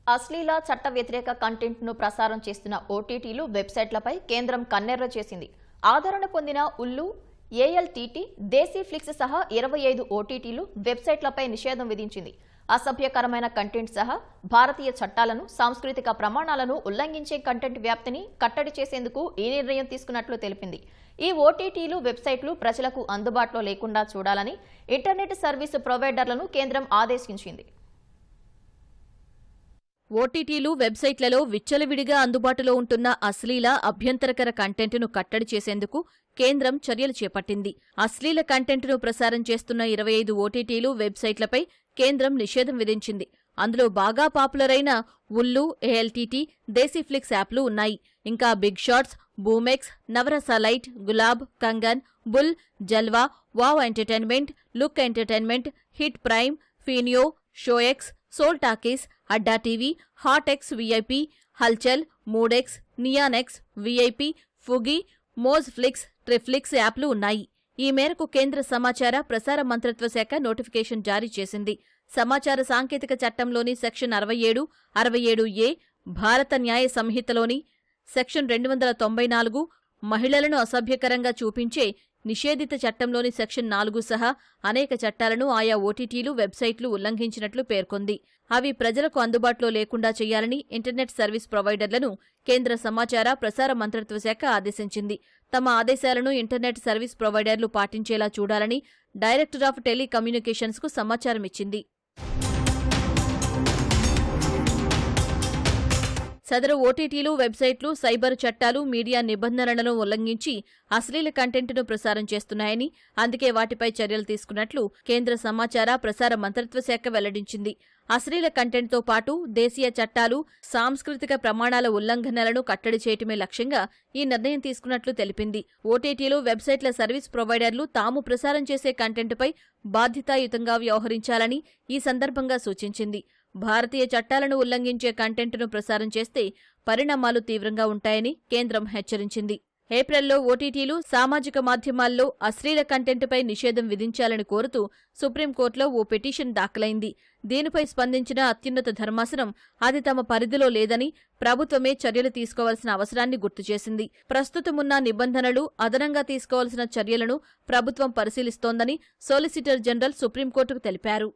అశ్లీల చట్ట వ్యతిరేక కంటెంట్ ను ప్రసారం చేస్తున్న ఓటీటీలు వెబ్సైట్లపై కేంద్రం కన్నెర్ర చేసింది. ఆదరణ పొందిన ఉల్లు, ఏఎల్టీటీ, దేశీ ఫ్లిక్స్ సహా 25 ఓటీటీలు వెబ్సైట్లపై నిషేధం విధించింది. అసభ్యకరమైన కంటెంట్ సహా భారతీయ చట్టాలను, సాంస్కృతిక ప్రమాణాలను ఉల్లంఘించే కంటెంట్ వ్యాప్తిని కట్టడి చేసేందుకు ఈ నిర్ణయం తీసుకున్నట్లు తెలిపింది. ఈ ఓటీటీలు వెబ్సైట్లు ప్రజలకు అందుబాటులో లేకుండా చూడాలని ఇంటర్నెట్ సర్వీసు ప్రొవైడర్లను కేంద్రం ఆదేశించింది. ఓటీటీలు వెబ్సైట్లలో విచ్చలవిడిగా అందుబాటులో ఉంటున్న అశ్లీల, అభ్యంతరకర కంటెంట్ను కట్టడి చేసేందుకు కేంద్రం చర్యలు చేపట్టింది. అశ్లీల కంటెంట్ను ప్రసారం చేస్తున్న 25 ఓటీటీలు వెబ్సైట్లపై కేంద్రం నిషేధం విధించింది. అందులో బాగా పాపులర్ అయిన ఉల్లు, ఏఎల్టీటీ, దేశీ ఫ్లిక్స్ యాప్లు ఉన్నాయి. ఇంకా big shots, Boomex, Navarasa light, Gulab, Kangan, bull, Jalwa, wow entertainment, look entertainment, hit prime, Fenio, ShowX, soul talkies, Adda TV, hot X VIP, Halchal, MoodX, నియానెక్స్, VIP, ఫుగి, మోజ్ ఫ్లిక్స్, ట్రిఫ్లిక్స్ యాప్లు ఉన్నాయి. ఈ మేరకు కేంద్ర సమాచార ప్రసార మంత్రిత్వ శాఖ నోటిఫికేషన్ జారీ చేసింది. సమాచార సాంకేతిక చట్టంలోని సెక్షన్ 67, 67A, భారత న్యాయ సంహితలోని సెక్షన్ 294, మహిళలను అసభ్యకరంగా చూపించే నిషేధిత చట్టంలోని సెక్షన్ 4 సహా అనేక చట్టాలను ఆయా ఓటీటీలు వెబ్సైట్లు ఉల్లంఘించినట్లు పేర్కొంది. అవి ప్రజలకు అందుబాటులో లేకుండా చేయాలని ఇంటర్నెట్ సర్వీస్ ప్రొవైడర్లను కేంద్ర సమాచార ప్రసార మంత్రిత్వ శాఖ ఆదేశించింది. తమ ఆదేశాలను ఇంటర్నెట్ సర్వీస్ ప్రొవైడర్లు పాటించేలా చూడాలని డైరెక్టర్ ఆఫ్ టెలికమ్యూనికేషన్స్కు సమాచారమిచ్చింది. సదరు ఓటీటీలు వెబ్సైట్లు సైబర్ చట్టాలు, మీడియా నిబంధనలను ఉల్లంఘించి అశ్లీల కంటెంట్ను ప్రసారం చేస్తున్నాయని, అందుకే వాటిపై చర్యలు తీసుకున్నట్లు కేంద్ర సమాచార ప్రసార మంత్రిత్వ శాఖ వెల్లడించింది. అశ్లీల కంటెంట్తో పాటు దేశీయ చట్టాలు, సాంస్కృతిక ప్రమాణాల ఉల్లంఘనలను కట్టడి చేయటమే లక్ష్యంగా ఈ నిర్ణయం తీసుకున్నట్లు తెలిపింది. ఓటీటీలు వెబ్సైట్ల సర్వీస్ ప్రొవైడర్లు తాము ప్రసారం చేసే కంటెంట్పై బాధ్యతాయుతంగా వ్యవహరించాలని ఈ సందర్భంగా సూచించింది. భారతీయ చట్టాలను ఉల్లంఘించే కంటెంట్ను ప్రసారం చేస్తే పరిణామాలు తీవ్రంగా ఉంటాయని కేంద్రం హెచ్చరించింది. ఏప్రిల్లో ఓటీటీలు, సామాజిక మాధ్యమాల్లో అశ్లీల కంటెంట్పై నిషేధం విధించాలని కోరుతూ సుప్రీంకోర్టులో ఓ పిటిషన్ దాఖలైంది. దీనిపై స్పందించిన అత్యున్నత ధర్మాసనం అది తమ పరిధిలో లేదని, ప్రభుత్వమే చర్యలు తీసుకోవాల్సిన అవసరాన్ని గుర్తు చేసింది. ప్రస్తుతమున్న నిబంధనలు, అదనంగా తీసుకోవాల్సిన చర్యలను ప్రభుత్వం పరిశీలిస్తోందని సోలిసిటర్ జనరల్ సుప్రీంకోర్టుకు తెలిపారు.